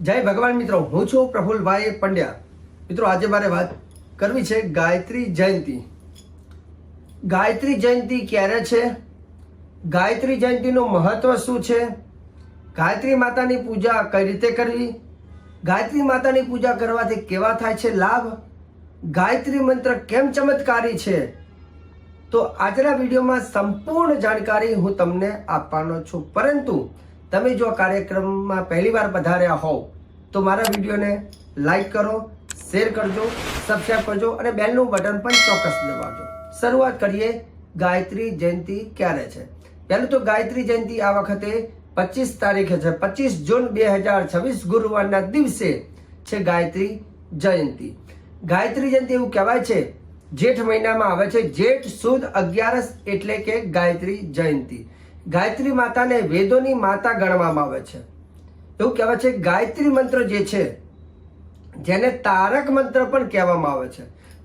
જય ભગવાન મિત્રો, હું છું પ્રફુલભાઈ પંડ્યા. મિત્રો, આજે મારે વાત કરવી છે ગાયત્રી જયંતિ. ગાયત્રી જયંતિ ક્યારે છે? ગાયત્રી જયંતિનું મહત્વ શું છે? ગાયત્રી માતાની પૂજા કઈ રીતે કરવી? ગાયત્રી માતાની પૂજા કરવાથી કેવા થાય છે લાભ? ગાયત્રી મંત્ર કેમ ચમત્કારી છે? તો આજના વિડીયોમાં સંપૂર્ણ જાણકારી હું તમને આપવાનો છું. પરંતુ તમે જો આ કાર્યક્રમમાં પહેલીવાર પધાર્યા હોવ તો મારા વિડીયોને લાઈક કરો, શેર કરજો, સબસ્ક્રાઈબ કરજો અને બેલનું બટન પણ ચોક્કસ દબાવજો. શરૂઆત કરીએ. ગાયત્રી જયંતિ ક્યારે છે? પહેલું તો ગાયત્રી જયંતિ આ વખતે 25 તારીખે છે. 25 જૂન 2026 ગુરુવારના દિવસે છે ગાયત્રી જયંતિ. ગાયત્રી જયંતિ એવું કહેવાય છે જેઠ મહિનામાં આવે છે. જેઠ સુદ 11 એટલે કે ગાયત્રી જયંતિ. ગાયત્રી માતાને વેદોની માતા ગણવામાં આવે છે. એવું કહેવાય છે ગાયત્રી મંત્ર જે છે જેને તારક મંત્ર પણ કહેવામાં આવે છે.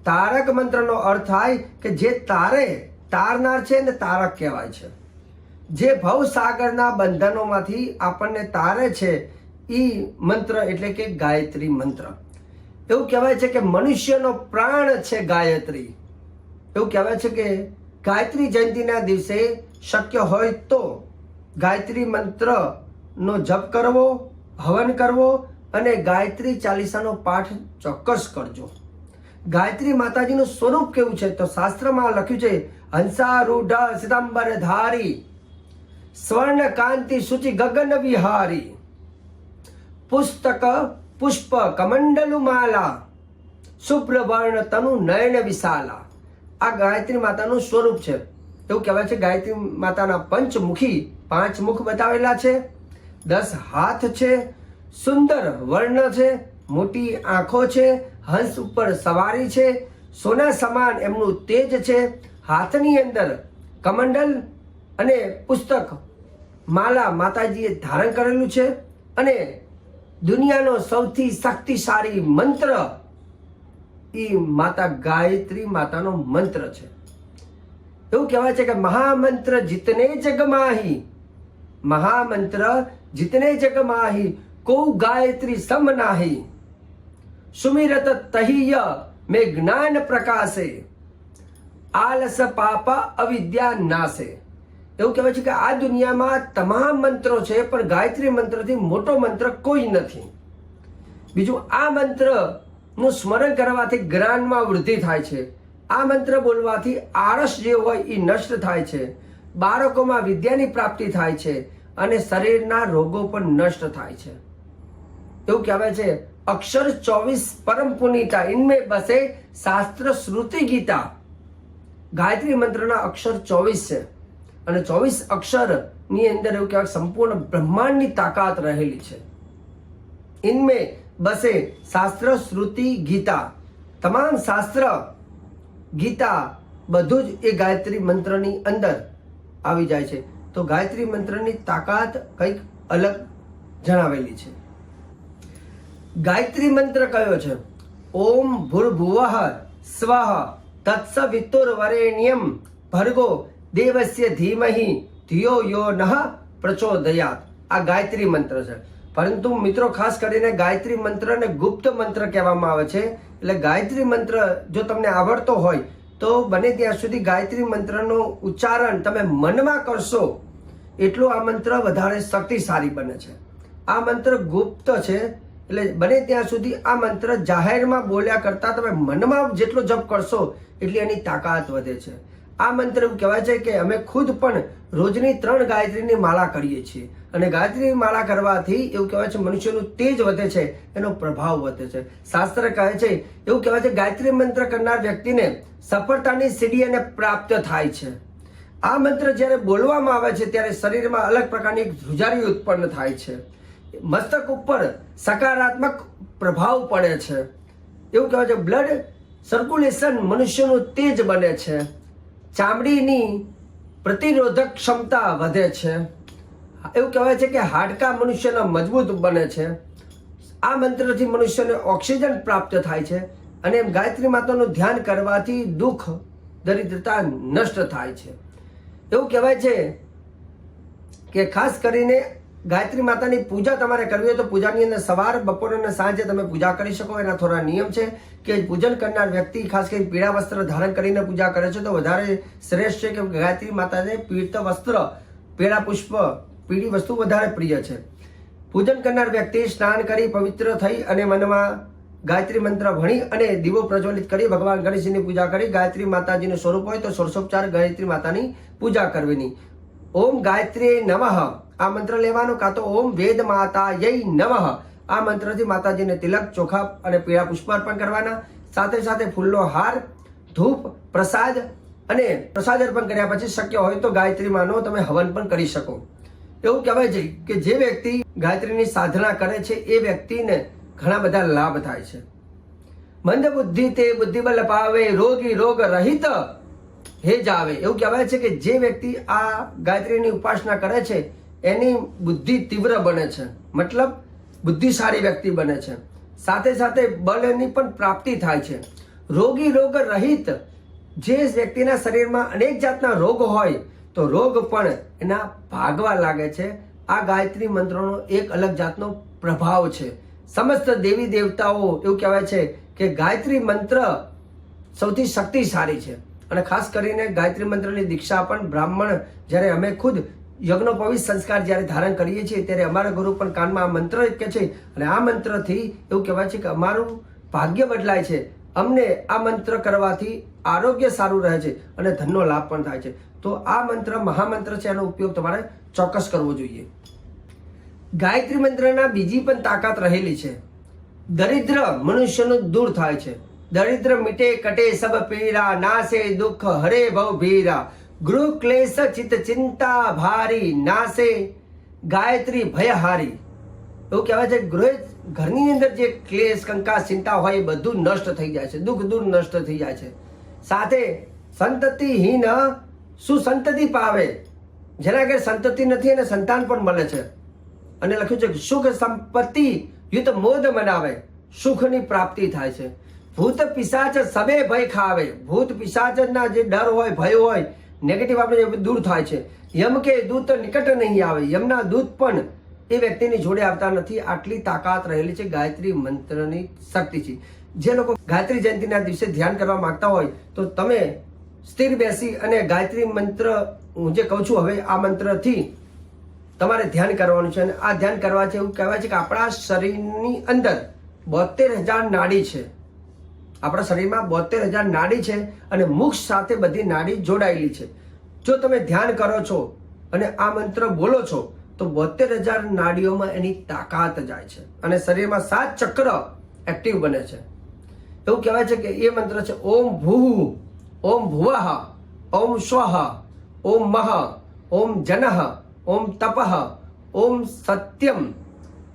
તારક મંત્રનો અર્થ થાય કે જે તારનાર છે ને તારક કહેવાય છે. જે ભવસાગરના બંધનોમાંથી આપણને તારે છે એ મંત્ર એટલે કે ગાયત્રી મંત્ર. એવું કહેવાય છે કે મનુષ્યનો પ્રાણ છે ગાયત્રી. એવું કહેવાય છે કે ગાયત્રી જયંતિના દિવસે શક્ય હોય તો ગાયત્રી મંત્રનો જપ કરવો, હવન કરવો અને ગાયત્રી ચાલીસાનો પાઠ ચોક્કસ કરજો. ગાયત્રી માતાજીનું સ્વરૂપ કેવું છે તો શાસ્ત્રમાં લખ્યું છે હંસારૂઢ સિતંબર ધારી સ્વર્ણ કાંતિ શુચિ ગગન વિહારી પુસ્તક પુષ્પ કમંડલુ માલા શુભ્રવર્ણ તનુ નયન વિશાલા. આ ગાયત્રી માતાનું સ્વરૂપ છે. એવું કહેવાય છે ગાયત્રી માતાના પંચમુખી 5 મુખ બતાવેલા છે, 10 હાથ છે, સુંદર વર્ણ છે, મોટી આંખો છે, હંસ ઉપર સવારી છે, સોના સમાન એમનું તેજ છે, હાથની અંદર કમંડલ અને પુસ્તક માલા માતાજીએ ધારણ કરેલું છે અને દુનિયાનો સૌથી શક્તિશાળી મંત્ર એ માતા ગાયત્રી માતાનો મંત્ર છે. એવું કહેવાય છે કે મહામંત્ર જીતને જગ માહી, મહામંત્ર જીતને જગ માહી, કો ગાયત્રી સમ નાહી, સુમિરત તહિય મે જ્ઞાન પ્રકાશે, આલસ પાપ અવિદ્યા નાશે. એવું કહેવાય છે કે આ દુનિયામાં તમામ મંત્રો છે પણ ગાયત્રી મંત્રથી મોટો મંત્ર કોઈ નથી. બીજું, આ મંત્રનું સ્મરણ કરવાથી જ્ઞાનમાં વૃદ્ધિ થાય છે. આ મંત્ર બોલવાથી આળસ જે હોય એ નષ્ટ થાય છે, બાળકોમાં વિદ્યાની પ્રાપ્તિ થાય છે અને શરીરના રોગો પણ નષ્ટ થાય છે. એવું કહેવાય છે અક્ષર 24 પરમ પુનિતા ઇનમે બસે શાસ્ત્ર શ્રુતિ ગીતા. ગાયત્રી મંત્રના અક્ષર 24 છે અને 24 અક્ષરની અંદર એવું કહેવાય સંપૂર્ણ બ્રહ્માંડની તાકાત રહેલી છે. ઇનમે બસે શાસ્ત્ર શ્રુતિ ગીતા. તમામ શાસ્ત્ર, ગીતા બધું જ એ ગાયત્રી મંત્રની અંદર આવી જાય છે. તો ગાયત્રી મંત્રની તાકાત કંઈક અલગ જણાવેલી છે. ગાયત્રી મંત્ર કયો છે? ઓમ ભૂર્ભુવઃ સ્વઃ તત્સવિતુર્વરેણ્યમ ભર્ગો દેવસ્ય ધીમહિ ધિયો યો નઃ પ્રચોદયાત. આ ગાયત્રી મંત્ર છે. પરંતુ મિત્રો, ખાસ કરીને ગાયત્રી મંત્રને ગુપ્ત મંત્ર કહેવામાં આવે છે. એટલે ગાયત્રી મંત્ર જો તમને આવડતો હોય તો બને ત્યાં સુધી ગાયત્રી મંત્રનું ઉચ્ચારણ તમે મનમાં કરશો એટલું આ મંત્ર વધારે શક્તિશાળી બને છે. આ મંત્ર ગુપ્ત છે એટલે બને ત્યાં સુધી આ મંત્ર જાહેરમાં બોલ્યા કરતાં તમે મનમાં જેટલો જપ કરશો એટલી એની તાકાત વધે છે. આ મંત્ર એવું કહેવાય છે કે અમે ખુદ પણ રોજની 3 ગાયત્રીની માળા કરીએ છીએ અને ગાયત્રી માળા કરવાથી એવું કહેવાય છે મનુષ્યનું તેજ વધે છે, એનો પ્રભાવ વધે છે. શાસ્ત્ર કહે છે, એવું કહેવાય છે ગાયત્રી મંત્ર કરનાર વ્યક્તિને સફળતાની સીડી એને પ્રાપ્ત થાય છે. આ મંત્ર જ્યારે બોલવામાં આવે છે ત્યારે શરીરમાં અલગ પ્રકારની એક ધ્રુજારી ઉત્પન્ન થાય છે, મસ્તક ઉપર સકારાત્મક પ્રભાવ પડે છે. એવું કહેવાય છે બ્લડ સર્ક્યુલેશન મનુષ્યનું તેજ બને છે, ચામડીની પ્રતિરોધક ક્ષમતા વધે છે. એવું કહેવાય છે કે હાડકાં મનુષ્યના મજબૂત બને છે. આ મંત્રથી મનુષ્યને ઓક્સિજન પ્રાપ્ત થાય છે અને ગાયત્રી માતાનું ધ્યાન કરવાથી દુઃખ દરિદ્રતા નષ્ટ થાય છે. એવું કહેવાય છે કે ખાસ કરીને ગાયત્રી માતાની પૂજા તમારે કરવી હોય તો પૂજાની અંદર સવાર બપોર અને સાંજે તમે પૂજા કરી શકો. એના થોડા નિયમ છે કે પૂજન કરનાર વ્યક્તિ ખાસ કરીને પીળા વસ્ત્ર ધારણ કરીને પૂજા કરે છે તો વધારે શ્રેષ્ઠ છે, કે ગાયત્રી માતાને પીળત વસ્ત્ર, પીળા પુષ્પ, પીળી વસ્તુ વધારે પ્રિય છે. પૂજન કરનાર વ્યક્તિ સ્નાન કરી પવિત્ર થઈ અને મનમાં ગાયત્રી મંત્ર ભણી અને દીવો પ્રજ્વલિત કરી ભગવાન ગણેશજીની પૂજા કરી ગાયત્રી માતાજીનું સ્વરૂપ હોય તો ષોડશોપચાર ગાયત્રી માતાની પૂજા કરવીની. ઓમ ગાયત્રી નમઃ આ મંત્ર લેવાનો, કાં તો ઓમ વેદ માતાય નમઃ આ મંત્રથી માતાજીને તિલક, ચોખા અને પીળા પુષ્પ અર્પણ કરવાના. સાથે સાથે ફૂલનો હાર, ધૂપ, પ્રસાદ અને પ્રસાદ અર્પણ કર્યા પછી શક્ય હોય તો ગાયત્રી માનો તમે હવન પણ કરી શકો. એવું કહેવાય છે કે જે વ્યક્તિ ગાયત્રીની સાધના કરે છે એ વ્યક્તિને ઘણા બધા લાભ થાય છે. મંદ બુદ્ધિ તે બુદ્ધિબલ પાવે, રોગી રોગ રહિત હે જાવે. એવું કહેવાય છે કે જે વ્યક્તિ આ ગાયત્રીની ઉપાસના કરે છે એની બુદ્ધિ તીવ્ર બને છે, મતલબ બુદ્ધિશાળી વ્યક્તિ બને છે. સાથે સાથે બળની પણ પ્રાપ્તિ થાય છે. રોગી રોગ રહિત, જે વ્યક્તિના શરીરમાં અનેક જાતના રોગ હોય તો રોગ પણ એના ભાગવા લાગે છે. આ ગાયત્રી મંત્રનો એક અલગ જાતનો પ્રભાવ છે. સમસ્ત દેવી દેવતાઓ એવું કહેવાય છે કે ગાયત્રી મંત્ર સૌથી શક્તિશાળી છે. અને ખાસ કરીને ગાયત્રી મંત્રની દીક્ષા પણ બ્રાહ્મણ, જ્યારે અમે ખુદ યજ્ઞોપવિત સંસ્કાર જ્યારે ધારણ કરીએ છીએ ત્યારે અમારા ગુરુ પણ કાનમાં આ મંત્ર કહે છે અને આ મંત્રથી એવું કહેવાય છે કે અમારું ભાગ્ય બદલાય છે. અમને આ મંત્ર કરવાથી આરોગ્ય સારું રહે છે અને ધનનો લાભ પણ થાય છે. તો આ મંત્ર મહામંત્ર છે, એનો ઉપયોગ તમારે ચોક્કસ કરવો જોઈએ. ગાયત્રી મંત્રના બીજી પણ તાકાત રહેલી છે. દરિદ્ર મનુષ્યનું દૂર થાય છે. દરિદ્ર મિટે કટે સબ પીરા, નાસે દુઃખ હરે ભવ ભીરા, ગૃહ ક્લેશ ચિત ચિંતા ભારી, નાસે ગાયત્રી ભયહારી. એવું કહેવાય છે ઘરની અંદર જે ક્લેશ, કંકાસ, ચિંતા હોય એ બધું નષ્ટ થઈ જાય છે, દુઃખ દૂર નષ્ટ થઈ જાય છે. સાથે સંતતિહીન સુસંતતિ પાવે, જેના ઘેર સંતતિ નથી એને સંતાન પણ મળે છે. અને લખ્યું છે કે સુખ સંપત્તિ યુત મોદ મનાવે, સુખની પ્રાપ્તિ થાય છે. ભૂત પિશાચ સબે ભય ખાવે, ભૂત પિશાચના જે ડર હોય, ભય હોય, નેગેટિવ આપણે દૂર થાય છે. યમ કે દૂત નિકટ નહીં આવે, યમના દૂત પણ એ વ્યક્તિની જોડે આવતા નથી. આટલી તાકાત રહેલી છે ગાયત્રી મંત્રની શક્તિ છે. જે લોકો ગાયત્રી જયંતિના દિવસે ધ્યાન કરવા માંગતા હોય તો તમે સ્થિર બેસી અને ગાયત્રી મંત્ર, હું જે કહું છું હવે, આ મંત્રથી તમારે ધ્યાન કરવાનું છે. અને આ ધ્યાન કરવાથી એવું કહેવાય છે કે આપણા શરીરની અંદર 72,000 નાડી છે. આપણા શરીરમાં 72,000 નાડી છે અને મુખ સાથે બધી નાડી જોડાયેલી છે. જો તમે ધ્યાન કરો છો અને આ મંત્ર બોલો છો તો 72,000 નાડીઓમાં એની તાકાત જાય છે અને શરીરમાં 7 ચક્ર એક્ટિવ બને છે. એવું કહેવાય છે કે એ મંત્ર છે ઓમ ભૂ, ઓમ ભુવઃ, ઓમ સ્વઃ, ઓમ મહ, ઓમ જનઃ, ઓમ તપઃ, ઓમ સત્યમ.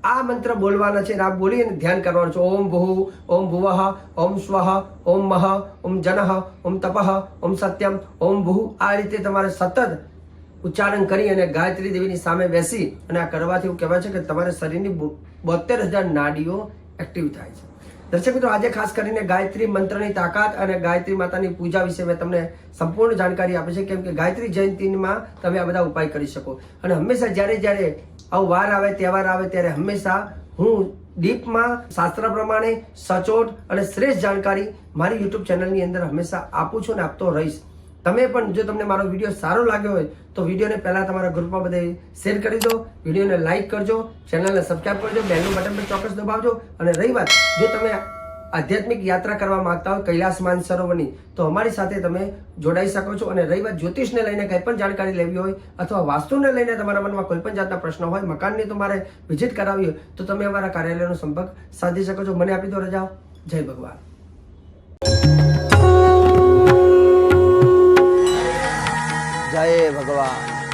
આ મંત્ર બોલવાના છે અને આ બોલીને ધ્યાન કરવાનું છે. ઓમ ભૂ, ઓમ ભુવઃ, ઓમ સ્વઃ, ઓમ મહ, ઓમ જનઃ, ઓમ તપઃ, ઓમ સત્યમ, ઓમ ભૂ. આ રીતે તમારે સતત ઉચ્ચારણ કરી અને ગાયત્રી દેવીની સામે બેસી અને આ કરવાથી એવું કહેવાય છે કે તમારા શરીરની 72,000 નાડીઓ એક્ટિવ થાય છે. દર્શક મિત્રો, આજે ખાસ કરીને ગાયત્રી મંત્રની તાકાત અને ગાયત્રી માતાની પૂજા વિશે મેં તમને સંપૂર્ણ જાણકારી આપી છે. કેમ કે ગાયત્રી જયંતિમાં તમે આ બધા ઉપાય કરી શકો. અને હંમેશા જ્યારે આવો વાર આવે, તહેવાર આવે ત્યારે હંમેશા હું ડીપમાં શાસ્ત્ર પ્રમાણે સચોટ અને શ્રેષ્ઠ જાણકારી મારી યુટ્યુબ ચેનલની અંદર હંમેશા આપું છું અને આપતો રહીશ. તમે પણ જો તમને મારો વિડીયો સારો લાગ્યો હોય તો વિડીયોને પહેલાં તમારા ગ્રુપમાં બધે શેર કરી દો, વિડીયોને લાઇક કરજો, ચેનલને સબસ્ક્રાઈબ કરજો, બેલનું બટન પર ચોક્કસ દબાવજો. અને રહી વાત, જો તમે આધ્યાત્મિક યાત્રા કરવા માંગતા હોય કૈલાસ માનસરોવરની તો અમારી સાથે તમે જોડાઈ શકો છો. અને રહી વાત જ્યોતિષને લઈને કંઈ પણ જાણકારી લેવી હોય અથવા વાસ્તુને લઈને તમારા મનમાં કોઈ પણ જાતના પ્રશ્નો હોય, મકાનની તમારે વિઝિટ કરાવી હોય તો તમે અમારા કાર્યાલયનો સંપર્ક સાધી શકો છો. મને આપી દો રજા. જય ભગવાન. જય ભગવાન.